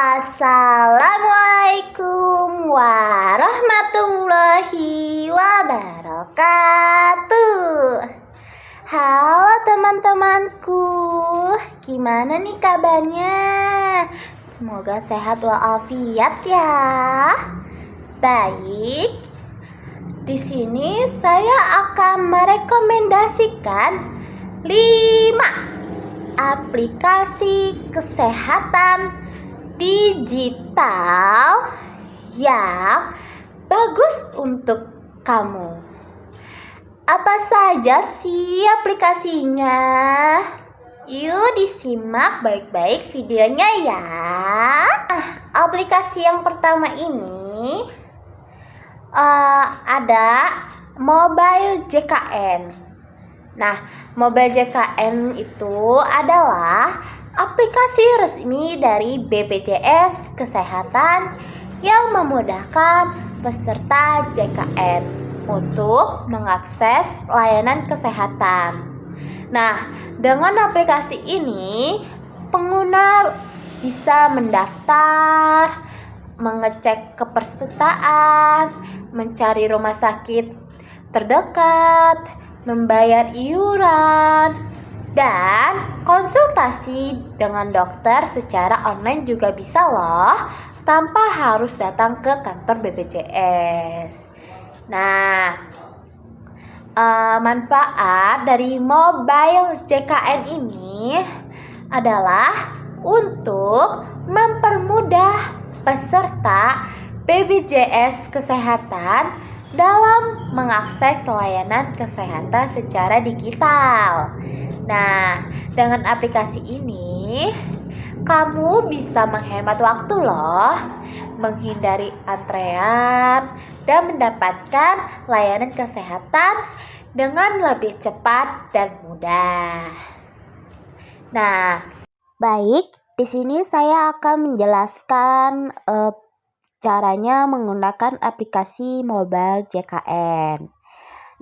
Assalamualaikum warahmatullahi wabarakatuh. Halo teman-temanku, gimana nih kabarnya? Semoga sehat walafiat ya. Baik, di sini saya akan merekomendasikan 5 aplikasi kesehatan digital yang bagus untuk kamu. Apa saja sih aplikasinya? Yuk disimak baik-baik videonya ya. Aplikasi yang pertama ini ada Mobile JKN. Nah, Mobile JKN itu adalah aplikasi resmi dari BPJS Kesehatan yang memudahkan peserta JKN untuk mengakses layanan kesehatan. Nah, dengan aplikasi ini, pengguna bisa mendaftar, mengecek kepesertaan, mencari rumah sakit terdekat, membayar iuran, dan konsultasi dengan dokter secara online juga bisa loh, tanpa harus datang ke kantor BPJS. Nah, manfaat dari Mobile JKN ini adalah untuk mempermudah peserta BPJS Kesehatan dalam mengakses layanan kesehatan secara digital. Nah, dengan aplikasi ini kamu bisa menghemat waktu loh, menghindari antrean, dan mendapatkan layanan kesehatan dengan lebih cepat dan mudah. Nah, baik, di sini saya akan menjelaskan caranya menggunakan aplikasi Mobile JKN.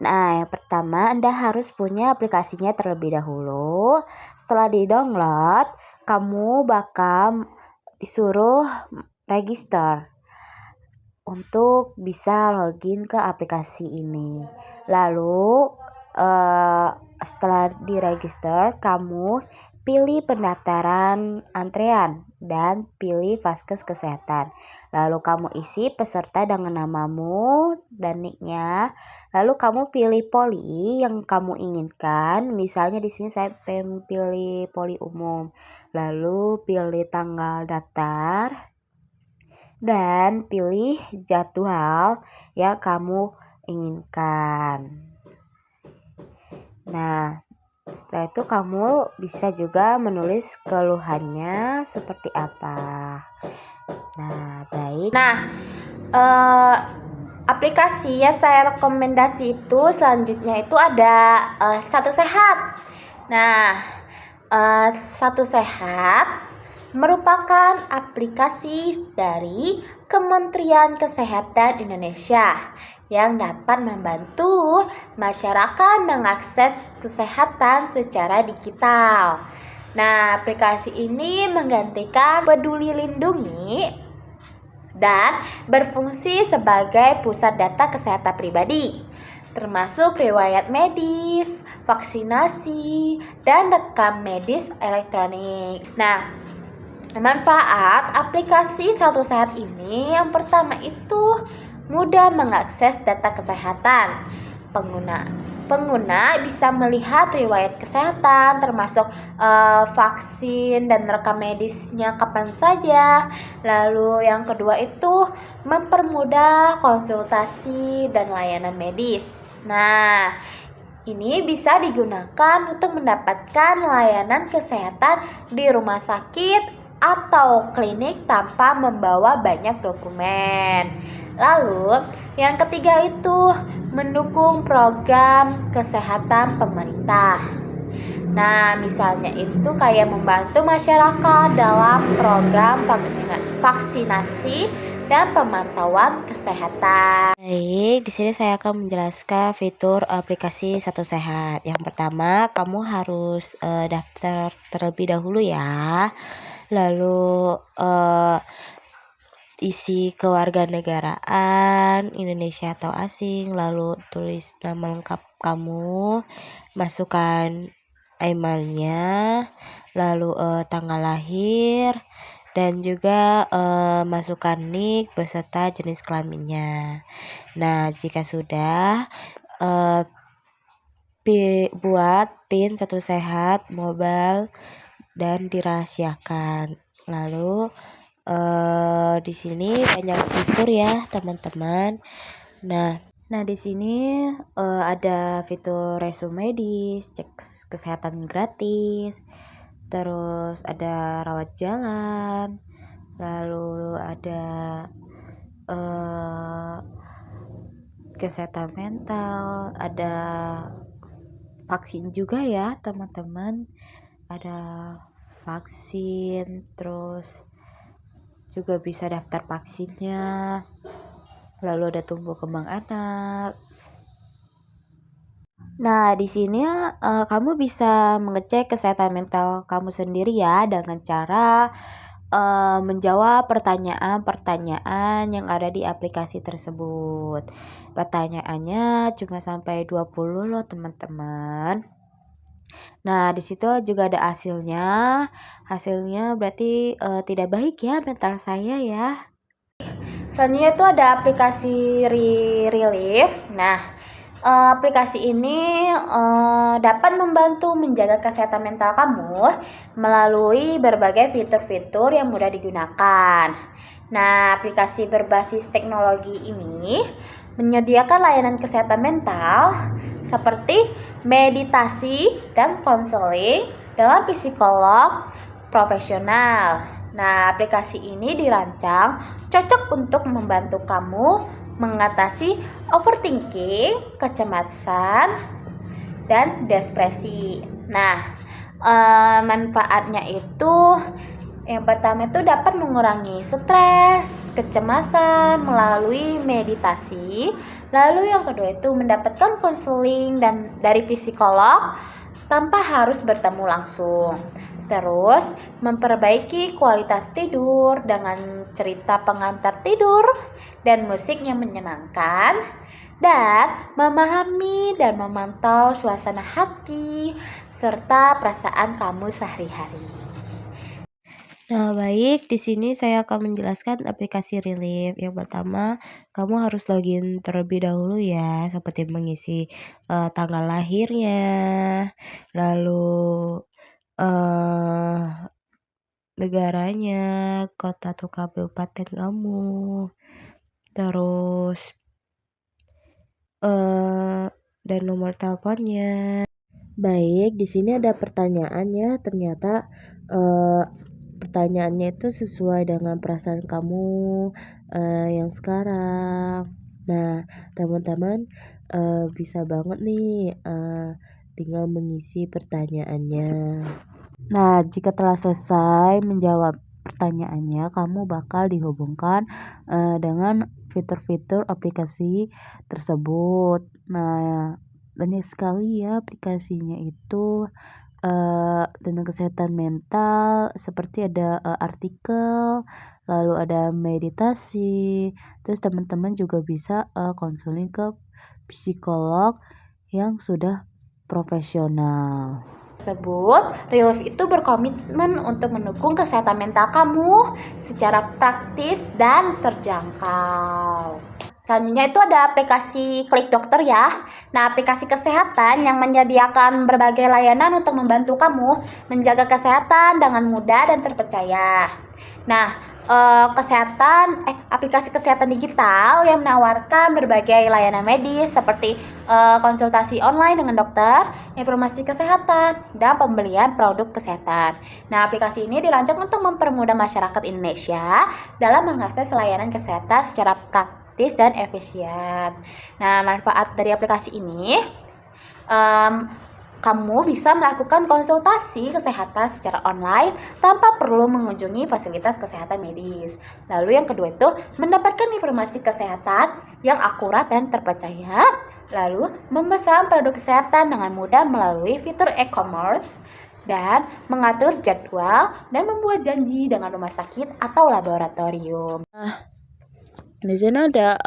Nah, yang pertama Anda harus punya aplikasinya terlebih dahulu. Setelah di-download, kamu bakal disuruh register untuk bisa login ke aplikasi ini. Lalu, setelah di-register, kamu pilih pendaftaran antrean dan pilih vaskes kesehatan. Lalu kamu isi peserta dengan namamu dan nicknya. Lalu kamu pilih poli yang kamu inginkan. Misalnya di sini saya pilih poli umum. Lalu pilih tanggal daftar dan pilih jadwal yang kamu inginkan. Nah, setelah itu kamu bisa juga menulis keluhannya seperti apa. Nah, baik. Nah, aplikasi yang saya rekomendasi itu selanjutnya itu ada Satu Sehat. Nah, Satu Sehat merupakan aplikasi dari Kementerian Kesehatan Indonesia yang dapat membantu masyarakat mengakses kesehatan secara digital. Nah, aplikasi ini menggantikan Peduli Lindungi dan berfungsi sebagai pusat data kesehatan pribadi, termasuk riwayat medis, vaksinasi, dan rekam medis elektronik. Nah, manfaat aplikasi Satu Sehat ini yang pertama itu mudah mengakses data kesehatan. Pengguna bisa melihat riwayat kesehatan termasuk vaksin dan rekam medisnya kapan saja. Lalu yang kedua itu mempermudah konsultasi dan layanan medis. Nah, ini bisa digunakan untuk mendapatkan layanan kesehatan di rumah sakit atau klinik tanpa membawa banyak dokumen. Lalu, yang ketiga itu mendukung program kesehatan pemerintah. Nah, misalnya itu kayak membantu masyarakat dalam program vaksinasi dan pemantauan kesehatan. Baik, di sini saya akan menjelaskan fitur aplikasi Satu Sehat. Yang pertama, kamu harus daftar terlebih dahulu ya. lalu isi kewarganegaraan Indonesia atau asing, lalu tulis nama lengkap kamu, masukkan emailnya, lalu tanggal lahir, dan juga masukkan nik beserta jenis kelaminnya. Nah, jika sudah, buat PIN satu sehat mobile dan dirahasiakan. Lalu di sini banyak fitur ya teman-teman. Nah di sini ada fitur resume medis, cek kesehatan gratis, terus ada rawat jalan, lalu ada kesehatan mental, ada vaksin juga ya teman-teman, ada vaksin, terus juga bisa daftar vaksinnya, lalu ada tumbuh kembang anak. Nah, di sini kamu bisa mengecek kesehatan mental kamu sendiri ya dengan cara menjawab pertanyaan-pertanyaan yang ada di aplikasi tersebut. Pertanyaannya cuma sampai 20 loh teman-teman. Nah, di situ juga ada hasilnya. Hasilnya berarti tidak baik ya mental saya ya. Selanjutnya itu ada aplikasi Relief. Nah, aplikasi ini dapat membantu menjaga kesehatan mental kamu melalui berbagai fitur-fitur yang mudah digunakan. Nah, aplikasi berbasis teknologi ini menyediakan layanan kesehatan mental seperti meditasi dan konseling dengan psikolog profesional. Nah, aplikasi ini dirancang cocok untuk membantu kamu mengatasi overthinking, kecemasan, dan depresi. Nah, manfaatnya itu yang pertama itu dapat mengurangi stres, kecemasan melalui meditasi. Lalu yang kedua itu mendapatkan konseling dari psikolog tanpa harus bertemu langsung. Terus memperbaiki kualitas tidur dengan cerita pengantar tidur dan musik yang menyenangkan, dan memahami dan memantau suasana hati serta perasaan kamu sehari-hari. Nah, baik, di sini saya akan menjelaskan aplikasi Relief. Yang pertama, kamu harus login terlebih dahulu ya, seperti mengisi tanggal lahirnya, lalu negaranya, kota atau kabupaten kamu, terus dan nomor teleponnya. Baik, di sini ada pertanyaannya. Ternyata pertanyaannya itu sesuai dengan perasaan kamu yang sekarang. Nah, teman-teman bisa banget nih tinggal mengisi pertanyaannya. Nah, jika telah selesai menjawab pertanyaannya, kamu bakal dihubungkan dengan fitur-fitur aplikasi tersebut. Nah, banyak sekali ya aplikasinya itu tentang kesehatan mental, seperti ada artikel, lalu ada meditasi, terus teman-teman juga bisa konseling ke psikolog yang sudah profesional. Relief itu berkomitmen untuk mendukung kesehatan mental kamu secara praktis dan terjangkau. Selanjutnya itu ada aplikasi Klik Dokter ya. Nah, aplikasi kesehatan yang menyediakan berbagai layanan untuk membantu kamu menjaga kesehatan dengan mudah dan terpercaya. Nah, aplikasi kesehatan digital yang menawarkan berbagai layanan medis seperti konsultasi online dengan dokter, informasi kesehatan, dan pembelian produk kesehatan. Nah, aplikasi ini dirancang untuk mempermudah masyarakat Indonesia dalam mengakses layanan kesehatan secara praktis dan efisien. Nah, manfaat dari aplikasi ini, kamu bisa melakukan konsultasi kesehatan secara online tanpa perlu mengunjungi fasilitas kesehatan medis. Lalu yang kedua itu mendapatkan informasi kesehatan yang akurat dan terpercaya. Lalu memesan produk kesehatan dengan mudah melalui fitur e-commerce dan mengatur jadwal dan membuat janji dengan rumah sakit atau laboratorium. Di sini ada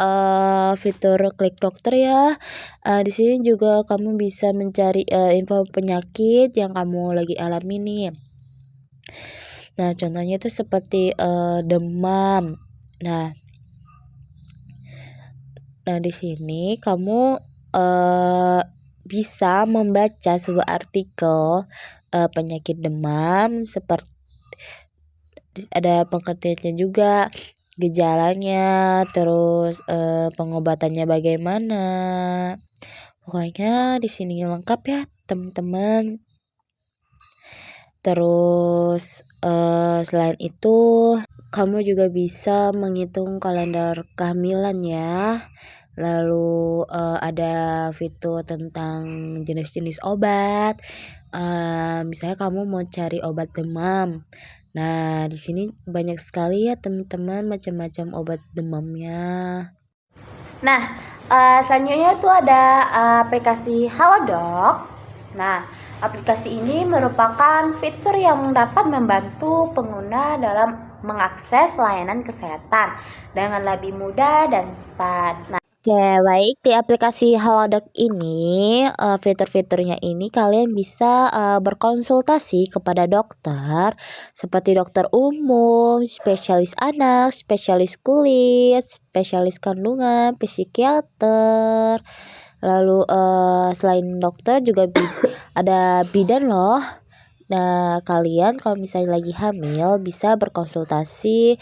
fitur klik dokter ya. Di sini juga kamu bisa mencari info penyakit yang kamu lagi alami nih. Nah, contohnya itu seperti demam. Nah, di sini kamu bisa membaca sebuah artikel penyakit demam, seperti ada pengertiannya juga, gejalanya, terus pengobatannya bagaimana. Pokoknya di sini lengkap ya, teman-teman. Terus selain itu kamu juga bisa menghitung kalender kehamilan ya. Lalu ada fitur tentang jenis-jenis obat. Misalnya kamu mau cari obat demam. Nah, di sini banyak sekali ya teman-teman macam-macam obat demamnya. Nah, selanjutnya itu ada aplikasi Halodoc. Nah, aplikasi ini merupakan fitur yang dapat membantu pengguna dalam mengakses layanan kesehatan dengan lebih mudah dan cepat. Nah, Oke, baik. Di aplikasi Halodoc ini, fitur-fiturnya ini kalian bisa berkonsultasi kepada dokter, seperti dokter umum, spesialis anak, spesialis kulit, spesialis kandungan, psikiater. Lalu selain dokter juga ada bidan loh. Nah, kalian kalau misalnya lagi hamil bisa berkonsultasi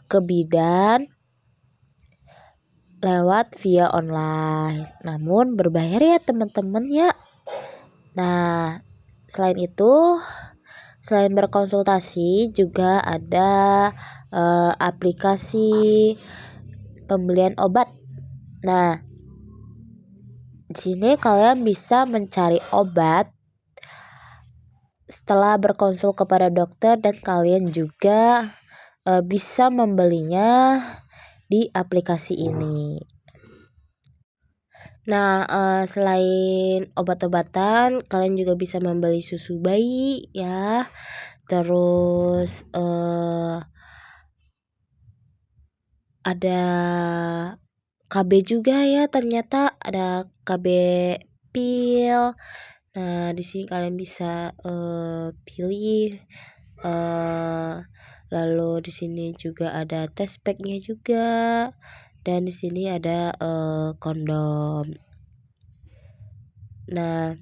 ke bidan lewat via online. Namun berbayar ya teman-teman ya. Nah, selain itu, selain berkonsultasi juga ada aplikasi pembelian obat. Nah, di sini kalian bisa mencari obat setelah berkonsul kepada dokter dan kalian juga bisa membelinya di aplikasi ini. Nah, selain obat-obatan, kalian juga bisa membeli susu bayi ya. Terus ada KB juga ya, ternyata ada KB pil. Nah, di sini kalian bisa pilih. Lalu di sini juga ada test packnya juga. Dan di sini ada kondom. Nah,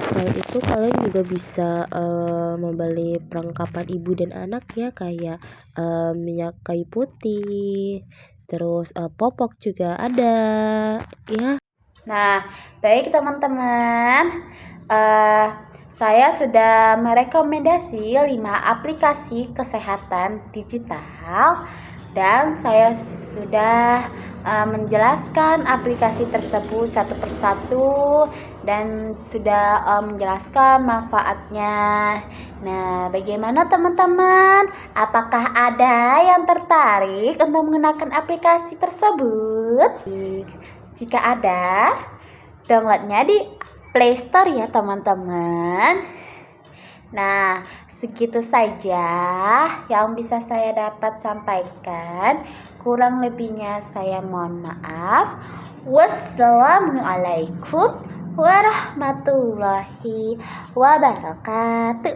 selain itu kalian juga bisa membeli perlengkapan ibu dan anak ya, kayak minyak kayu putih, terus popok juga ada ya. Nah, baik teman-teman, saya sudah merekomendasi 5 aplikasi kesehatan digital dan saya sudah menjelaskan aplikasi tersebut satu persatu dan sudah menjelaskan manfaatnya. Nah, bagaimana teman-teman? Apakah ada yang tertarik untuk menggunakan aplikasi tersebut? Jika ada, downloadnya di Play Store ya teman-teman. Nah, segitu saja yang bisa saya dapat sampaikan. Kurang lebihnya saya mohon maaf. Wassalamualaikum warahmatullahi wabarakatuh.